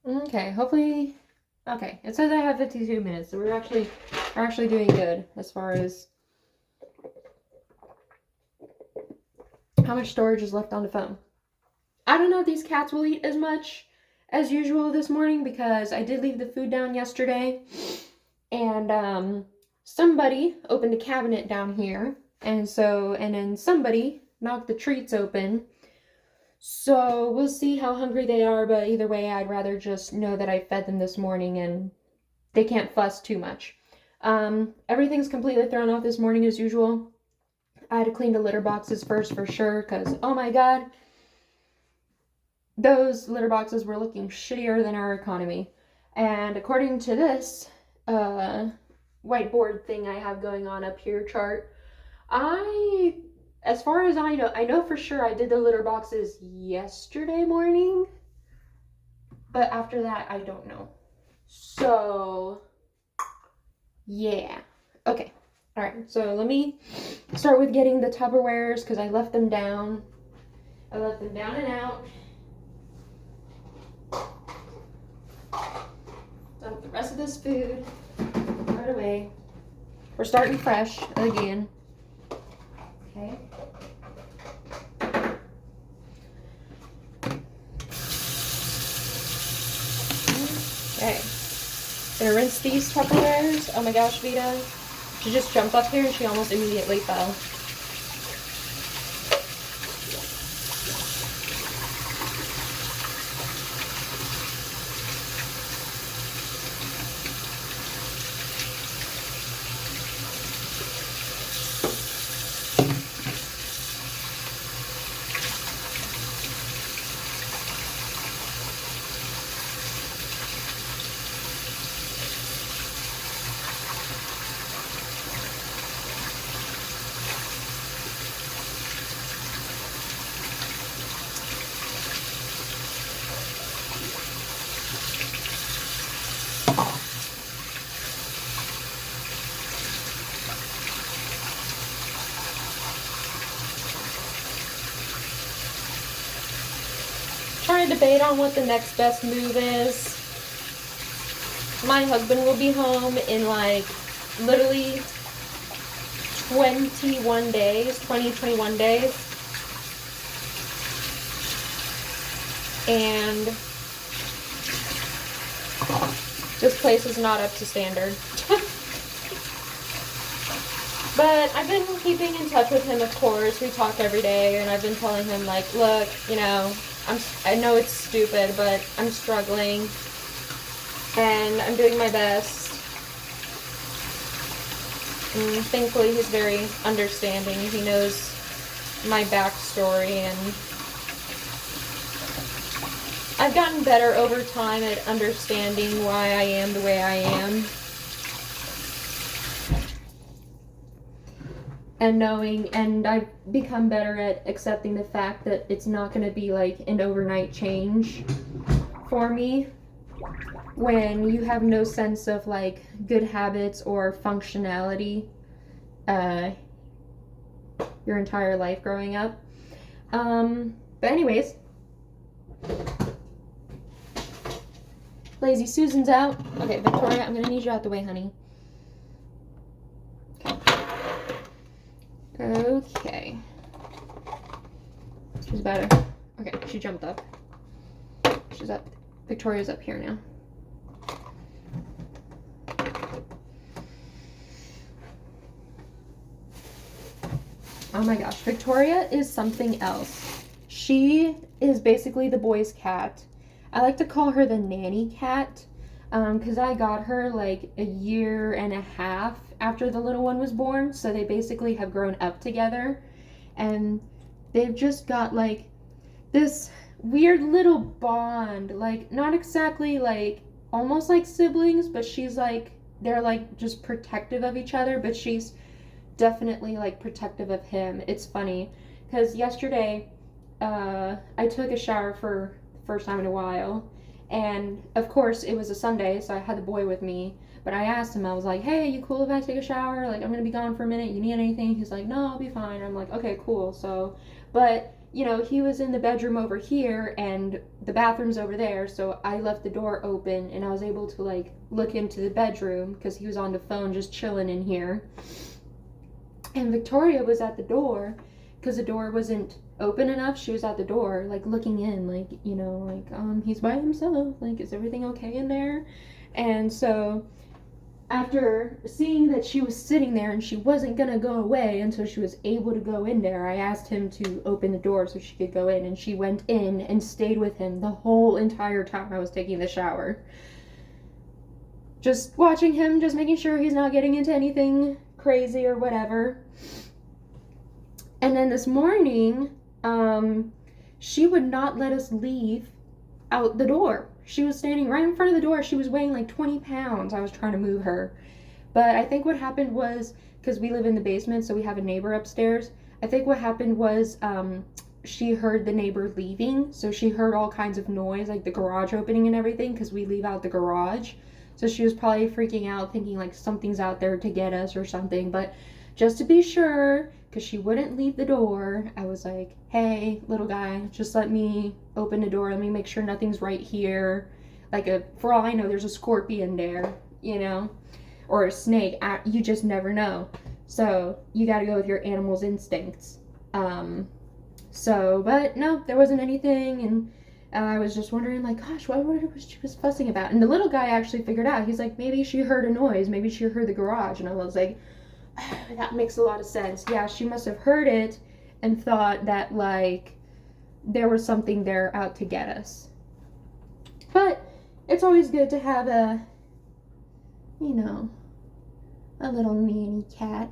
Okay, hopefully. Okay, it says I have 52 minutes, so we're actually doing good as far as how much storage is left on the phone. I don't know if these cats will eat as much as usual this morning because I did leave the food down yesterday, and somebody opened a cabinet down here, and then somebody knocked the treats open. So we'll see how hungry they are, but either way, I'd rather just know that I fed them this morning and they can't fuss too much. Everything's completely thrown off this morning as usual. I had to clean the litter boxes first for sure, because oh my god, those litter boxes were looking shittier than our economy. And according to this whiteboard thing I have going on up here chart, as far as I know for sure I did the litter boxes yesterday morning, but after that, I don't know. So, yeah. Okay. All right. So let me start with getting the Tupperwares because I left them down. I left them down and out. Dump the rest of this food right away. We're starting fresh again. Okay. Okay. Gonna rinse these Tupperwares. Oh my gosh, Vita. She just jumped up here and she almost immediately fell. Trying to debate on what the next best move is. My husband will be home in like literally 21 days, 21 days. And this place is not up to standard. But I've been keeping in touch with him, of course. We talk every day, and I've been telling him, like, look, I know it's stupid, but I'm struggling, and I'm doing my best. And thankfully, he's very understanding. He knows my backstory, and I've gotten better over time at understanding why I am the way I am. And I've become better at accepting the fact that it's not going to be like an overnight change for me when you have no sense of like good habits or functionality your entire life growing up. But anyways, Lazy Susan's out. Okay, Victoria, I'm gonna need you out the way, honey. Okay. She's better. Okay, she jumped up. She's up. Victoria's up here now. Oh my gosh, Victoria is something else. She is basically the boys' cat. I like to call her the nanny cat because I got her like a year and a half after the little one was born, so they basically have grown up together, and they've just got like this weird little bond, like not exactly like almost like siblings, but she's like they're like just protective of each other, but she's definitely like protective of him. It's funny because yesterday I took a shower for the first time in a while, and of course it was a Sunday, so I had the boy with me. But I asked him, I was like, hey, you cool if I take a shower? Like, I'm gonna be gone for a minute. You need anything? He's like, no, I'll be fine. I'm like, okay, cool. So, but you know, he was in the bedroom over here and the bathroom's over there, so I left the door open and I was able to like look into the bedroom because he was on the phone just chilling in here. And Victoria was at the door because the door wasn't open enough. She was at the door like looking in, like, you know, like he's by himself, like, is everything okay in there? And so after seeing that she was sitting there and she wasn't gonna go away until she was able to go in there, I asked him to open the door so she could go in, and she went in and stayed with him the whole entire time I was taking the shower. Just watching him, just making sure he's not getting into anything crazy or whatever. And then this morning, she would not let us leave out the door. She was standing right in front of the door. She was weighing like 20 pounds. I was trying to move her. But I think what happened was, because we live in the basement, so we have a neighbor upstairs. I think what happened was she heard the neighbor leaving. So she heard all kinds of noise, like the garage opening and everything, because we leave out the garage. So she was probably freaking out, thinking like something's out there to get us or something. But just to be sure, because she wouldn't leave the door, I was like, hey, little guy, just let me open the door. Let me make sure nothing's right here. Like, for all I know, there's a scorpion there, you know, or a snake. You just never know. So you got to go with your animal's instincts. But no, there wasn't anything. And I was just wondering, like, gosh, what was she fussing about? And the little guy actually figured out. He's like, maybe she heard a noise. Maybe she heard the garage. And I was like, that makes a lot of sense. Yeah, she must have heard it and thought that, like, there was something there out to get us. But it's always good to have a, you know, a little nanny cat.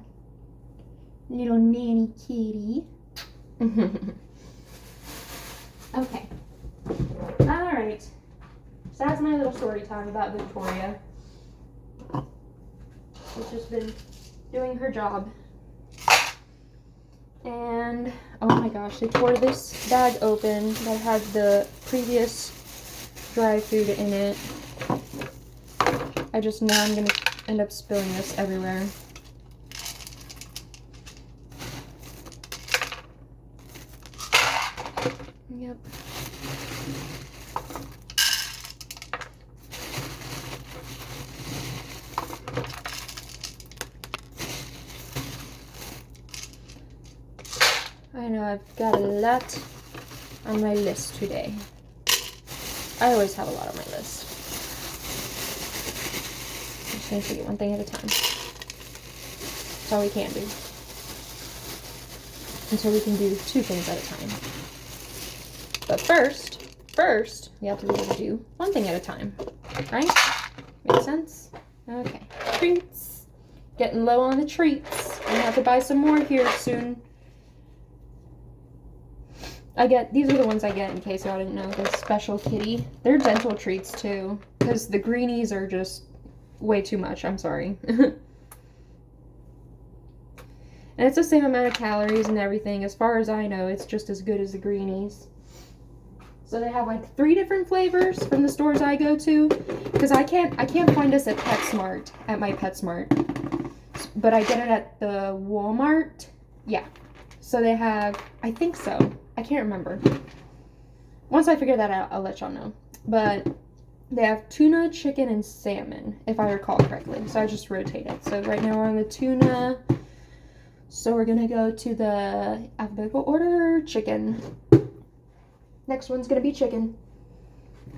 Little nanny kitty. Okay. Alright. So that's my little story time about Victoria. She's just been doing her job. And oh my gosh, they tore this bag open that had the previous dry food in it. I just know I'm gonna end up spilling this everywhere. Yep. I know I've got a lot on my list today. I always have a lot on my list. I'm just going to take it one thing at a time. That's all we can do. Until we can do 2 things at a time. But first, we have to be able to do 1 thing at a time. Right? Make sense? Okay. Treats. Getting low on the treats. I'm gonna have to buy some more here soon. These are the ones I get in case y'all didn't know, the Special Kitty. They're dental treats too, because the greenies are just way too much, I'm sorry. And it's the same amount of calories and everything. As far as I know, it's just as good as the greenies. So they have like 3 different flavors from the stores I go to, because I can't find this at PetSmart, at my PetSmart. But I get it at the Walmart. Yeah. So they have, I think so. I can't remember. Once I figure that out, I'll let y'all know. But they have tuna, chicken, and salmon, if I recall correctly. So I just rotate it. So right now we're on the tuna. So we're gonna go to the alphabetical order, chicken. Next one's gonna be chicken.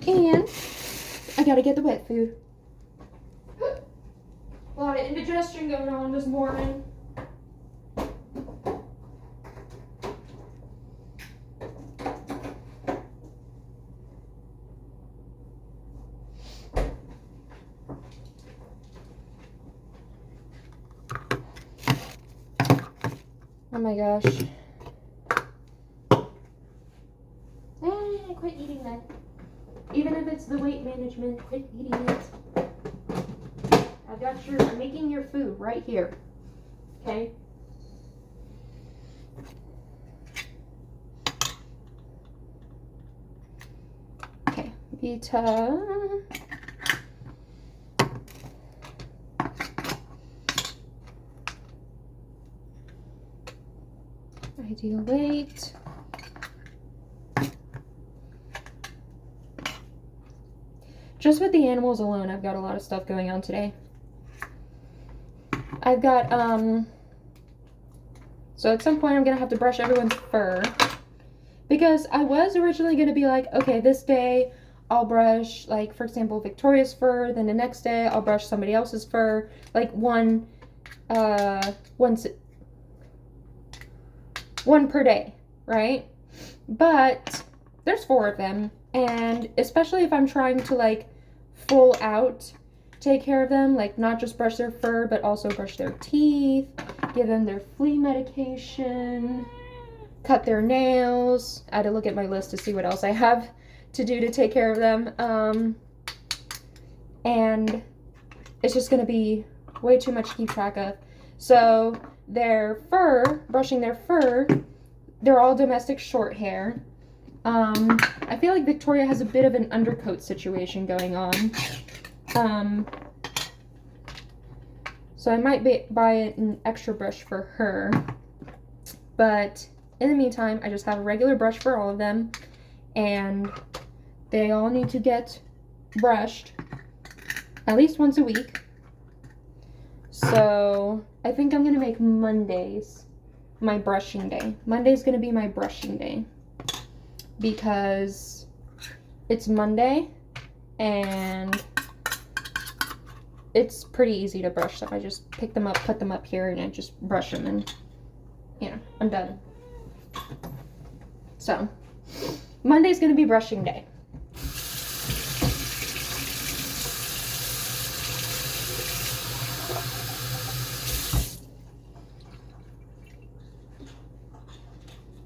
And I gotta get the wet food. A lot of indigestion going on this morning. Oh my gosh. Quit eating that. Even if it's the weight management, quit eating it. I'm making your food right here. Okay? Okay, Vita. Ideal weight. just with the animals alone, I've got a lot of stuff going on today. I've got, so at some point I'm going to have to brush everyone's fur. Because I was originally going to be like, okay, this day I'll brush, like, for example, Victoria's fur. Then the next day I'll brush somebody else's fur. Like, one per day, right? But there's 4 of them. And especially if I'm trying to, like, full out take care of them, like, not just brush their fur, but also brush their teeth, give them their flea medication, cut their nails. I had to look at my list to see what else I have to do to take care of them. And it's just going to be way too much to keep track of. So their fur, brushing their fur, they're all domestic short hair. I feel like Victoria has a bit of an undercoat situation going on. So I might buy an extra brush for her. But in the meantime, I just have a regular brush for all of them. And they all need to get brushed at least once a week. So I think I'm going to make Mondays my brushing day. Monday's going to be my brushing day. Because it's Monday and it's pretty easy to brush them. I just pick them up, put them up here, and I just brush them, and, you know, I'm done. So, Monday's going to be brushing day.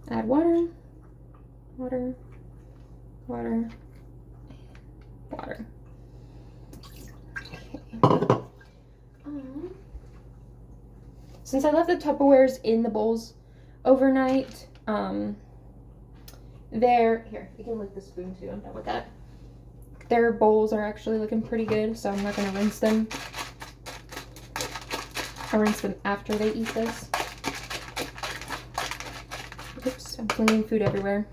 Add water, water, water, water. Okay. Since I left the Tupperwares in the bowls overnight, here, you can lick the spoon too, I'm done with that. Their bowls are actually looking pretty good, so I'm not going to rinse them. I'll rinse them after they eat this. Oops, I'm flinging food everywhere.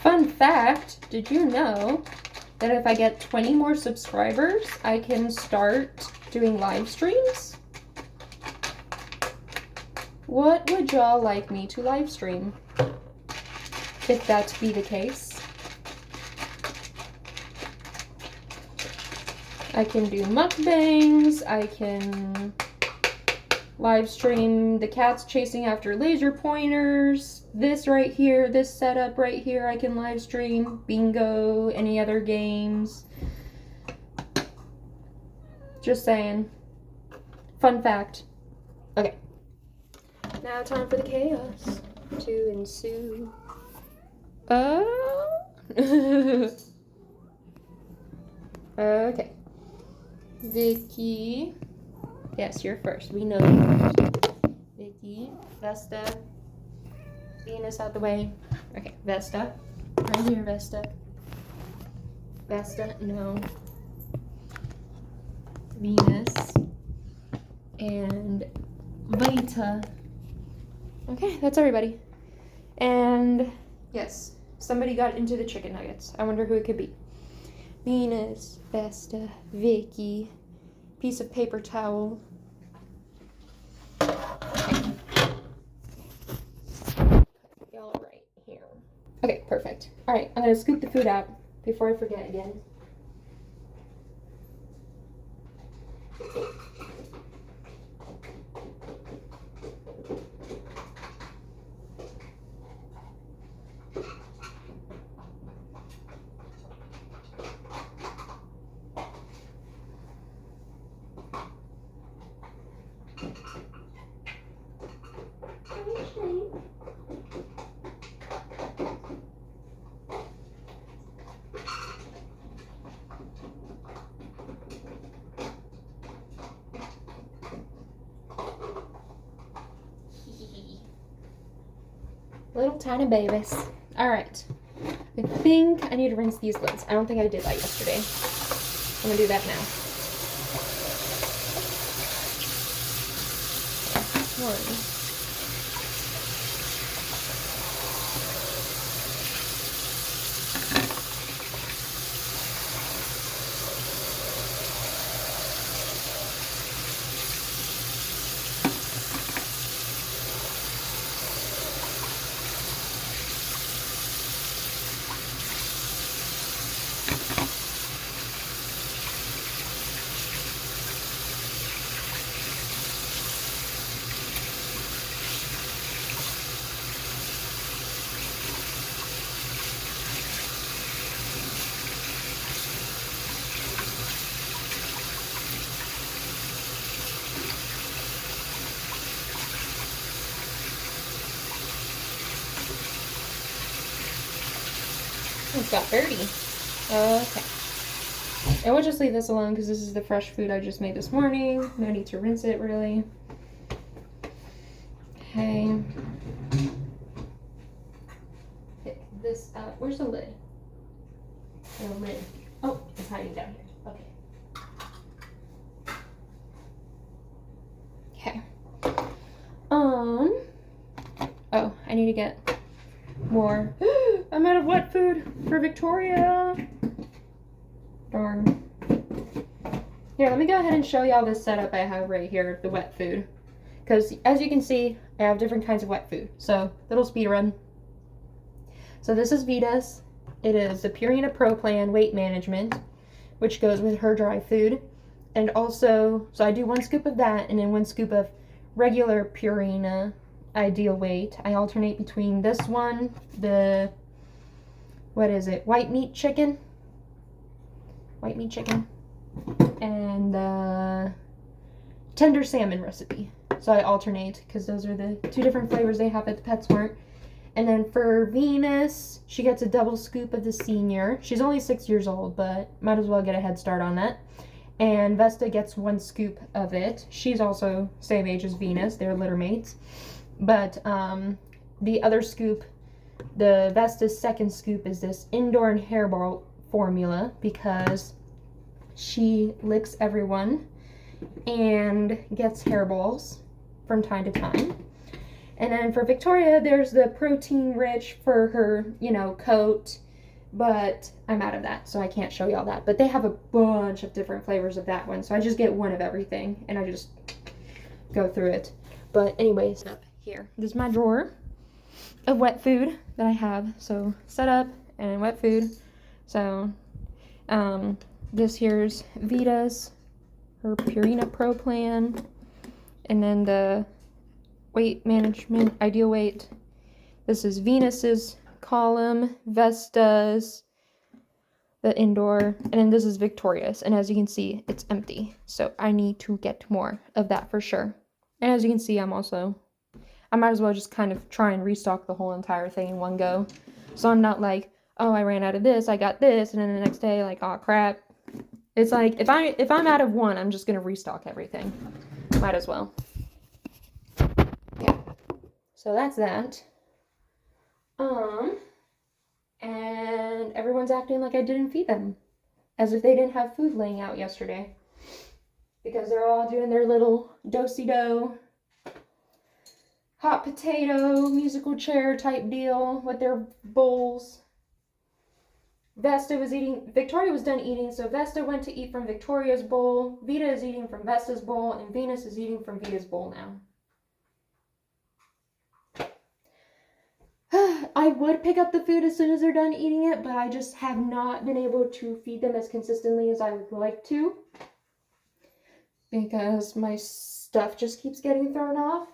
Fun fact, did you know that if I get 20 more subscribers, I can start doing live streams? What would y'all like me to live stream? If that be the case. I can do mukbangs, I can live stream the cats chasing after laser pointers, this right here, this setup right here, I can live stream, bingo, any other games. Just saying. Fun fact. Okay. Now time for the chaos to ensue. Okay. Vicky. Yes, you're first. We know you're first. Vicky, Vesta, Venus out the way. Okay, Vesta. Right here, Vesta. Vesta, no. Venus. And Vita. Okay, that's everybody. And yes, somebody got into the chicken nuggets. I wonder who it could be. Venus, Vesta, Vicky. Piece of paper towel. Y'all right here. Okay, perfect. All right, I'm gonna scoop the food out before I forget again. Little tiny babies. All right. I think I need to rinse these lids. I don't think I did that yesterday. I'm gonna do that now. One. It's got dirty. Okay. And we'll just leave this alone because this is the fresh food I just made this morning. No need to rinse it, really. Okay. Pick this up. Where's the lid? The lid. Oh, it's hiding down here. Okay. Okay. Oh, I need to get more. I'm out of wet food for Victoria. Darn. Here, let me go ahead and show y'all this setup I have right here, the wet food. Because as you can see, I have different kinds of wet food. So, little speed run. So this is Vita's. It is the Purina Pro Plan Weight Management, which goes with her dry food. And also, so I do 1 scoop of that and then 1 scoop of regular Purina Ideal Weight. I alternate between this one, the, what is it, white meat chicken, and the tender salmon recipe. So I alternate because those are the 2 different flavors they have at the PetSmart. And then for Venus, she gets a double scoop of the senior. She's only 6 years old, but might as well get a head start on that. And Vesta gets 1 scoop of it. She's also same age as Venus. They're litter mates. But the other scoop, the Vesta's second scoop, is this indoor and hairball formula because she licks everyone and gets hairballs from time to time. And then for Victoria, there's the protein rich for her, coat, but I'm out of that, so I can't show y'all that. But they have a bunch of different flavors of that one, so I just get 1 of everything, and I just go through it. But anyways, up here, this is my drawer of wet food that I have. So set up and wet food. So this here's Vita's, her Purina Pro Plan, and then the weight management Ideal Weight. This is Venus's column, Vesta's, the indoor, and then this is Victoria's. And as you can see, it's empty. So I need to get more of that for sure. And as you can see, I might as well just kind of try and restock the whole entire thing in one go. So I'm not like, oh, I ran out of this, I got this, and then the next day, like, oh crap. It's like, if I'm out of one, I'm just gonna restock everything. Might as well. Yeah. So that's that. And everyone's acting like I didn't feed them. As if they didn't have food laying out yesterday. Because they're all doing their little do-si-do hot potato musical chair type deal with their bowls. Victoria was done eating, so Vesta went to eat from Victoria's bowl. Vita is eating from Vesta's bowl, and Venus is eating from Vita's bowl now. I would pick up the food as soon as they're done eating it, but I just have not been able to feed them as consistently as I would like to. Because my stuff just keeps getting thrown off.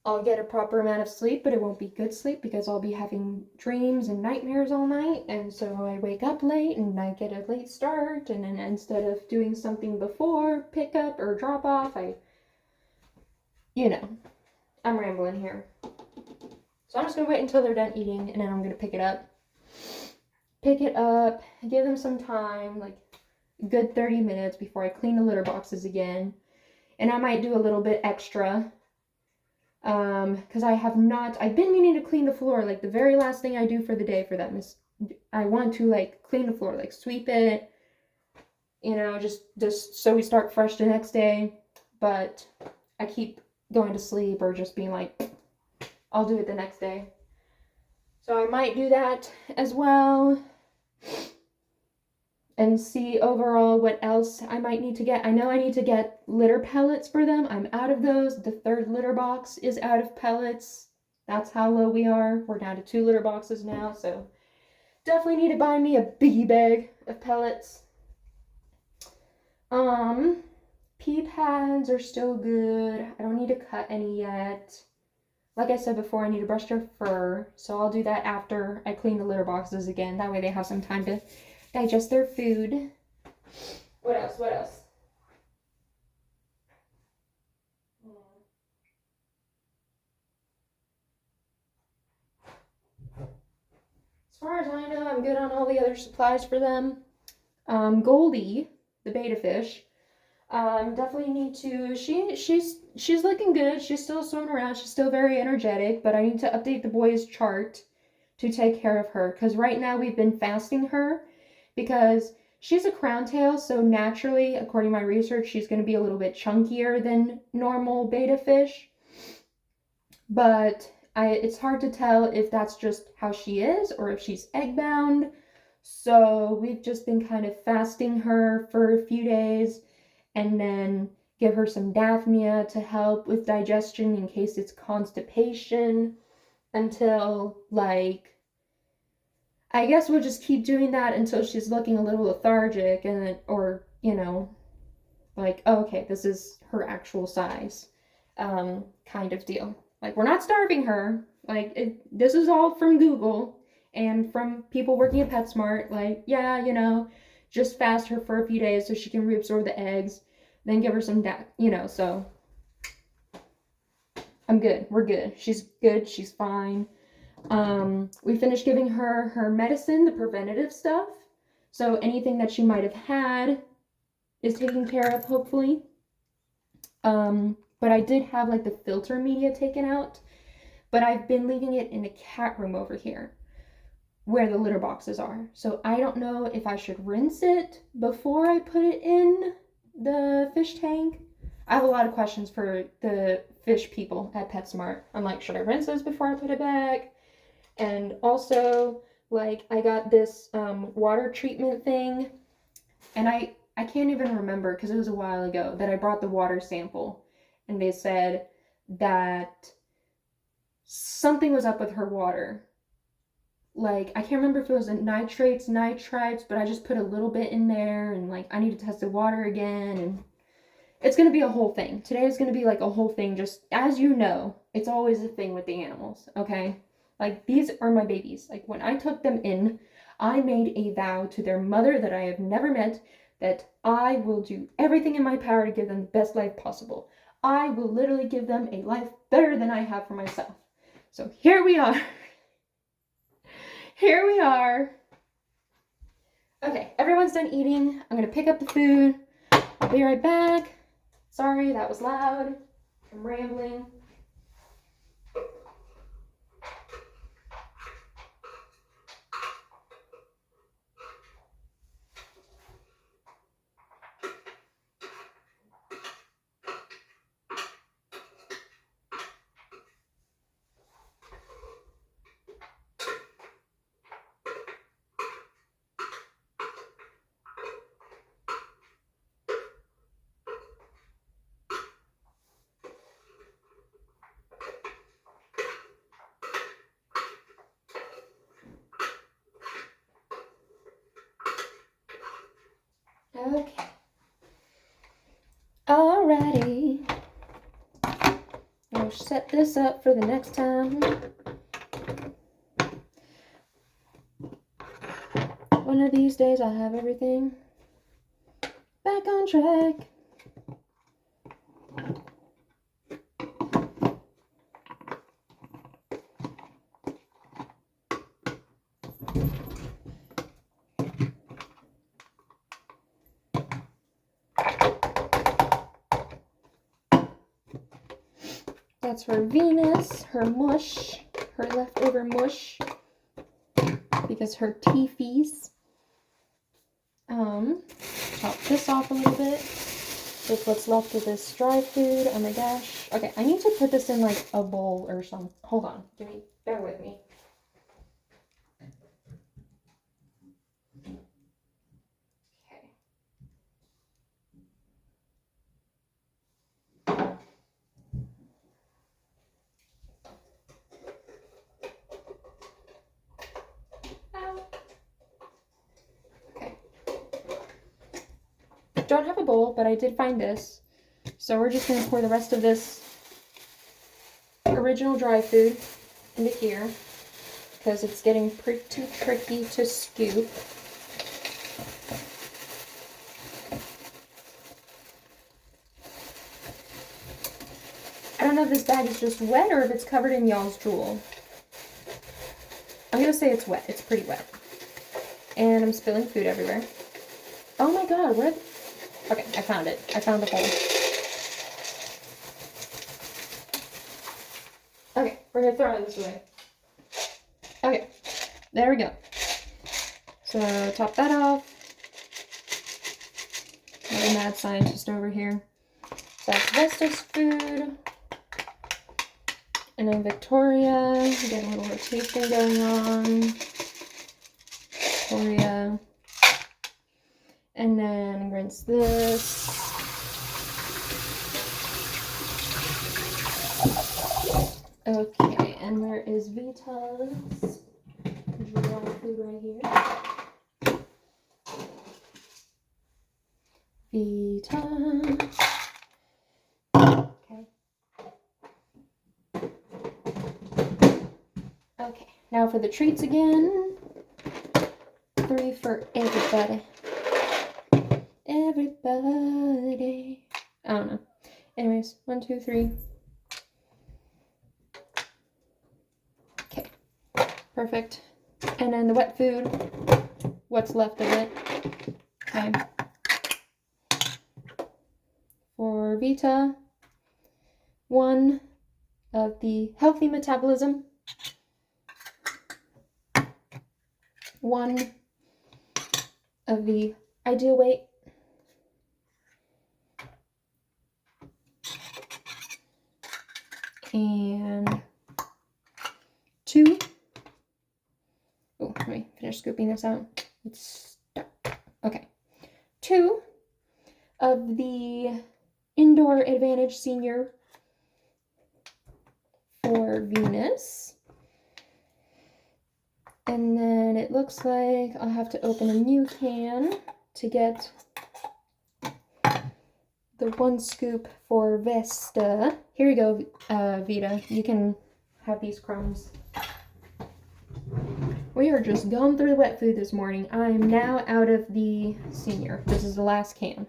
I'll get a proper amount of sleep, but it won't be good sleep because I'll be having dreams and nightmares all night. And so I wake up late and I get a late start. And then instead of doing something before pick up or drop off, I'm rambling here. So I'm just going to wait until they're done eating and then I'm going to pick it up. Give them some time, like a good 30 minutes before I clean the litter boxes again. And I might do a little bit extra Because I've been meaning to clean the floor. Like, the very last thing I do for the day for them is I want to, like, clean the floor, like, sweep it, you know, just so we start fresh the next day. But I keep going to sleep or just being like, I'll do it the next day. So I might do that as well and see overall what else I might need to get. I know I need to get litter pellets for them. I'm out of those. The third litter box is out of pellets. That's how low we are. We're down to 2 litter boxes now, so definitely need to buy me a biggie bag of pellets. Pee pads are still good. I don't need to cut any yet. Like I said before, I need to brush their fur, so I'll do that after I clean the litter boxes again. That way they have some time to digest their food. What else? What else? As far as I know, I'm good on all the other supplies for them. Goldie, the betta fish, definitely need to. She's looking good. She's still swimming around. She's still very energetic. But I need to update the boys' chart to take care of her, because right now we've been fasting her because she's a crown tail, so naturally, according to my research, she's going to be a little bit chunkier than normal betta fish. But it's hard to tell if that's just how she is or if she's egg bound. So we've just been kind of fasting her for a few days and then give her some Daphnia to help with digestion in case it's constipation until, like, I guess we'll just keep doing that until she's looking a little lethargic and or, you know, like, oh, okay, this is her actual size, kind of deal. Like, we're not starving her. Like, this is all from Google and from people working at PetSmart. Like, yeah, you know, just fast her for a few days so she can reabsorb the eggs, then give her some, you know, so I'm good. We're good. She's good. She's fine. We finished giving her her medicine, the preventative stuff. So anything that she might have had is taken care of, hopefully. But I did have like the filter media taken out, but I've been leaving it in a cat room over here where the litter boxes are. So I don't know if I should rinse it before I put it in the fish tank. I have a lot of questions for the fish people at PetSmart. I'm like, should I rinse this before I put it back? And also, like, I got this water treatment thing, and I can't even remember because it was a while ago that I brought the water sample, and they said that something was up with her water. Like, I can't remember if it was nitrites, but I just put a little bit in there, and like, I need to test the water again, and it's going to be a whole thing. Today is going to be like a whole thing. Just, as you know, it's always a thing with the animals, okay? Like, these are my babies. Like, when I took them in, I made a vow to their mother that I have never met that I will do everything in my power to give them the best life possible. I will literally give them a life better than I have for myself. So here we are. Here we are. Okay, everyone's done eating. I'm going to pick up the food. I'll be right back. Sorry, that was loud. I'm rambling. Okay. Alrighty. I'll set this up for the next time. One of these days I'll have everything back on track. That's for Venus, her mush, her leftover mush, because her teefies. Chop this off a little bit with what's left of this dry food. Oh my gosh. Okay, I need to put this in like a bowl or something. Hold on, bear with me. Don't have a bowl, but I did find this. So we're just going to pour the rest of this original dry food into here because it's getting pretty tricky to scoop. I don't know if this bag is just wet or if it's covered in y'all's drool. I'm going to say it's wet. It's pretty wet. And I'm spilling food everywhere. Oh my god, where... Okay, I found it. I found the hole. Okay, we're gonna throw this away. Okay, there we go. So, top that off. Another mad scientist over here. So that's Vesta's food. And then Victoria. We got a little rotation going on. Victoria. And then rinse this. Okay, and where is Vita's dry food right here? Vita. Okay. Okay, now for the treats again. 3 for everybody. Everybody. I don't know. Anyways, 1, 2, 3. Okay. Perfect. And then the wet food. What's left of it. Okay. For Vita, 1 of the healthy metabolism. 1 of the ideal weight. And 2. Oh, let me finish scooping this out. It's stuck. Okay. 2 of the Indoor Advantage Senior for Venus. And then it looks like I'll have to open a new can to get the 1 scoop for Vesta. Here you go, Vita. You can have these crumbs. We are just going through the wet food this morning. I am now out of the senior. This is the last can.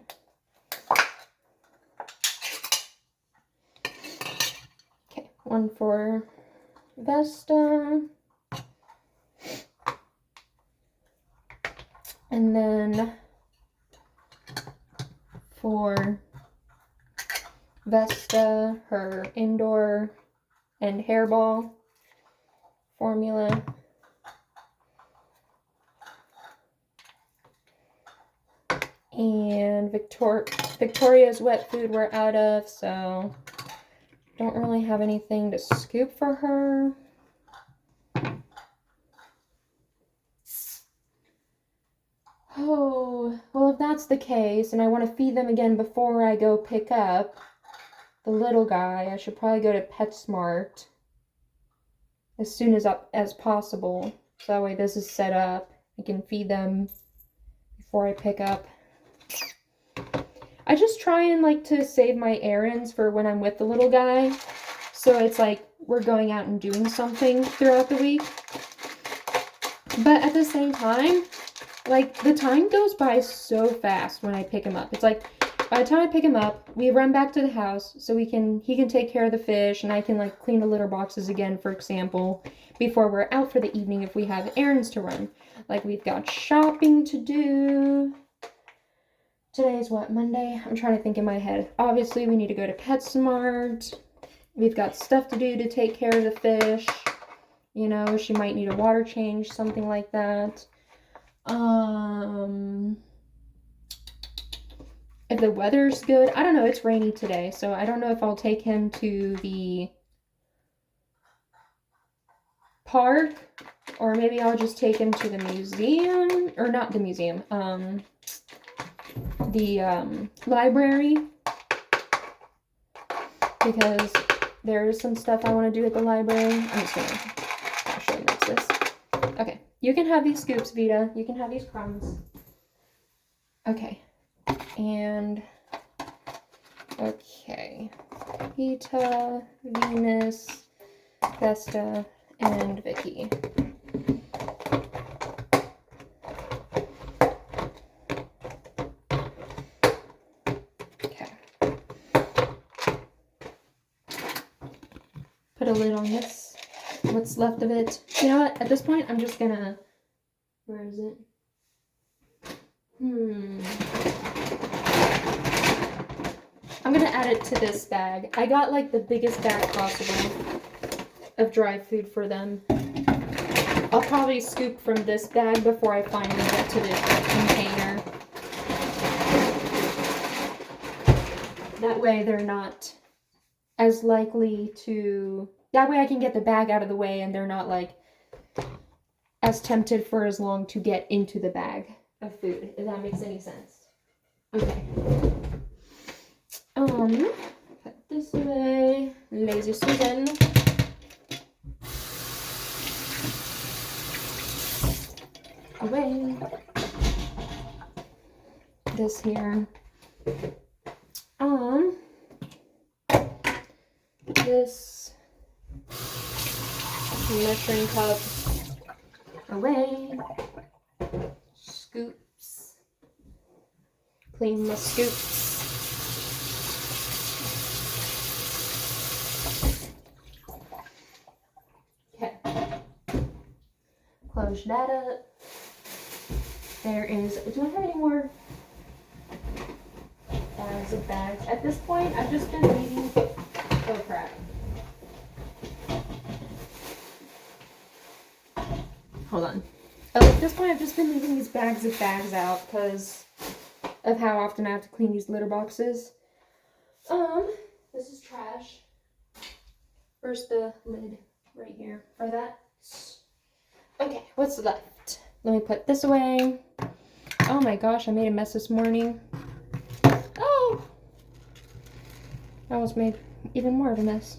Okay, 1 for Vesta. And then for Vesta, her indoor and hairball formula. And Victoria's wet food we're out of, so don't really have anything to scoop for her. Oh, well, if that's the case, and I want to feed them again before I go pick up the little guy, I should probably go to PetSmart as soon as possible. So that way this is set up. I can feed them before I pick up. I just try and like to save my errands for when I'm with the little guy. So it's like we're going out and doing something throughout the week. But at the same time, like the time goes by so fast when I pick him up. It's like by the time I pick him up, we run back to the house so he can take care of the fish and I can like clean the litter boxes again, for example, before we're out for the evening if we have errands to run. Like we've got shopping to do. Today is what, Monday? I'm trying to think in my head. Obviously, we need to go to PetSmart. We've got stuff to do to take care of the fish. You know, she might need a water change, something like that. If the weather's good, I don't know, it's rainy today, so I don't know if I'll take him to the park, or maybe I'll just take him to the museum, or not the museum, the library, because there's some stuff I want to do at the library. I'm just gonna actually mix this. Okay, you can have these scoops, Vita. You can have these crumbs. Okay, and okay, Vita, Venus, Vesta, and Vicky. Okay. Put a lid on this. What's left of it. You know what? At this point, I'm just gonna... Where is it? I'm gonna add it to this bag. I got like the biggest bag possible of dry food for them. I'll probably scoop from this bag before I finally get to the container. That way they're not as likely to... That way I can get the bag out of the way and they're not like as tempted for as long to get into the bag of food, if that makes any sense. Okay. Put this away. Lazy Susan. Away. This here. This measuring cup away. Scoops. Clean the scoops. Okay. Close that up. There is, do I have any more bags of bags? At this point, I've just been leaving, oh crap. Hold on. Oh, at this point, I've just been leaving these bags of bags out because of how often I have to clean these litter boxes. This is trash. Where's the lid? Right here. For that. Okay, what's left? Let me put this away. Oh my gosh, I made a mess this morning. Oh! I almost made even more of a mess.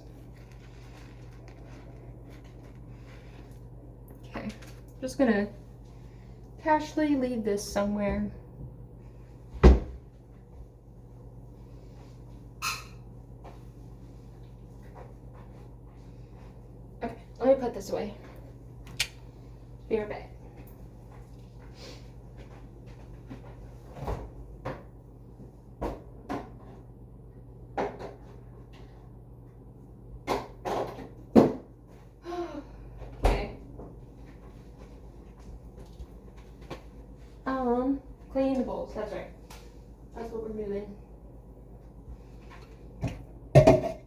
Okay, just gonna casually leave this somewhere. Okay, let me put this away. Be right back. Cleaning the bowls, that's right. That's what we're doing. Okay.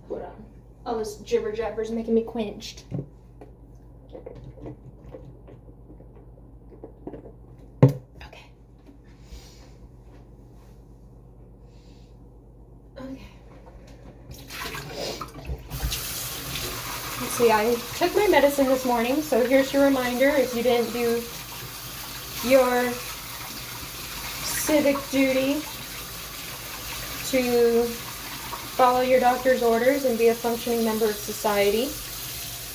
Hold on. All this jibber jabber is making me quenched. Okay. Okay. Let's see, I took my medicine this morning, so here's your reminder if you didn't do your civic duty to follow your doctor's orders and be a functioning member of society.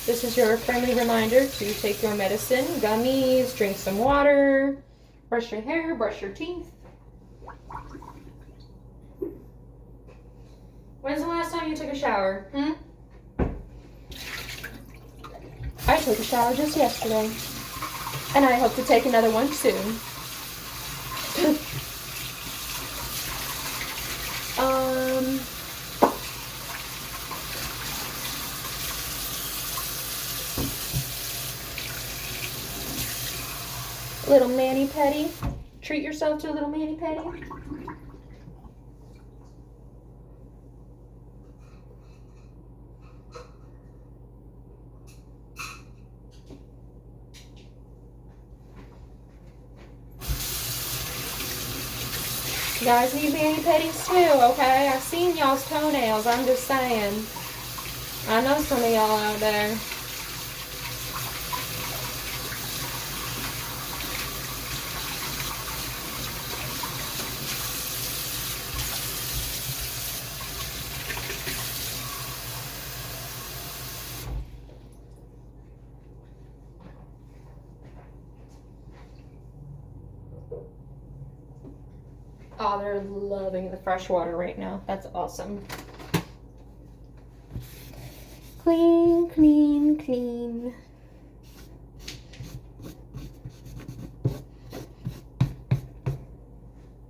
This is your friendly reminder to take your medicine, gummies, drink some water, brush your hair, brush your teeth. When's the last time you took a shower? I took a shower just yesterday. And I hope to take another one soon. Little mani-pedi. Treat yourself to a little mani-pedi. You guys need mani-pedis too, okay? I've seen y'all's toenails, I'm just saying. I know some of y'all out there. Oh, they're loving the fresh water right now. That's awesome. Clean, clean, clean.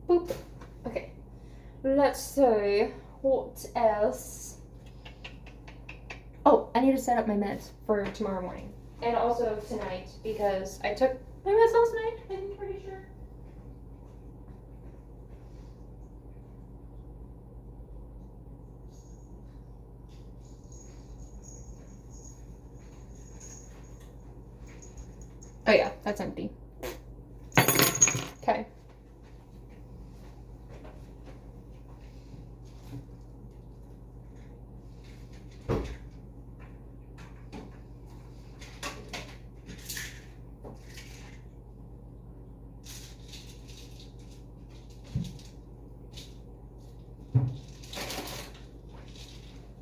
Boop. Okay. Let's see. What else? Oh, I need to set up my meds for tomorrow morning. And also tonight, because I took my meds last night, I'm pretty sure. Oh yeah, that's empty. Okay.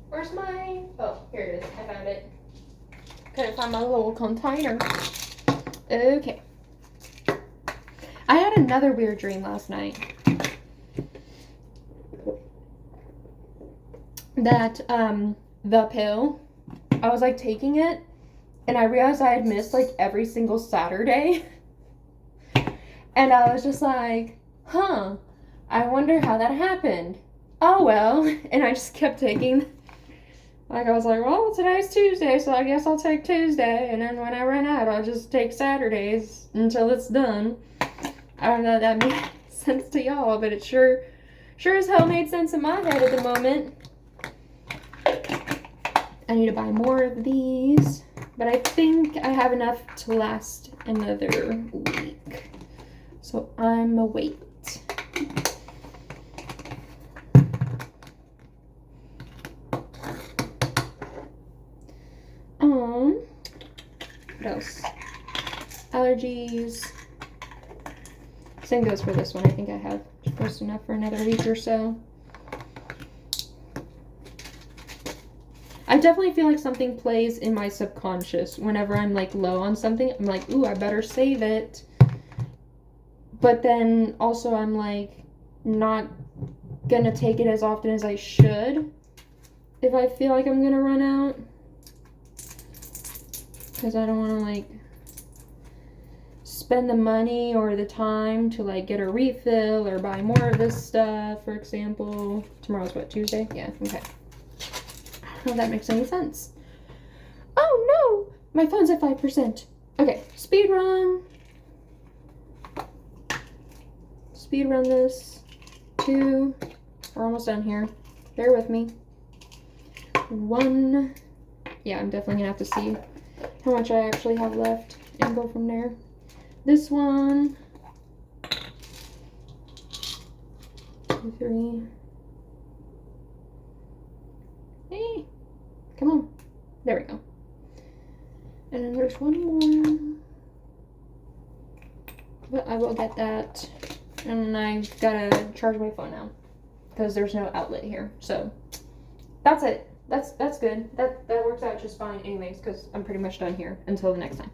Where's my... Oh, here it is. I found it. Couldn't find my little container. Okay. I had another weird dream last night. That, the pill, I was like taking it, and I realized I had missed like every single Saturday. And I was just like, huh, I wonder how that happened. Oh well. And I just kept taking, like I was like, well, today's Tuesday, so I guess I'll take Tuesday. And then when I run out, I'll just take Saturdays until it's done. I don't know if that makes sense to y'all, but it sure as hell made sense in my head at the moment. I need to buy more of these, but I think I have enough to last another week. So I'm a wait. What else? Allergies. Same goes for this one. I think I have just enough for another week or so. I definitely feel like something plays in my subconscious whenever I'm like low on something. I'm like, ooh, I better save it. But then also I'm like not gonna take it as often as I should if I feel like I'm gonna run out. Because I don't want to like spend the money or the time to like get a refill or buy more of this stuff, for example. Tomorrow's what, Tuesday? Yeah, okay. I don't know if that makes any sense. Oh no! My phone's at 5%. Okay, speed run. Speed run this. 2. We're almost done here. Bear with me. 1. Yeah, I'm definitely gonna have to see how much I actually have left and go from there. This one. 2, 3. Hey, come on. There we go. And then there's one more. But I will get that. And I've gotta charge my phone now because there's no outlet here. So that's it. That's good. That works out just fine anyways, because I'm pretty much done here until the next time.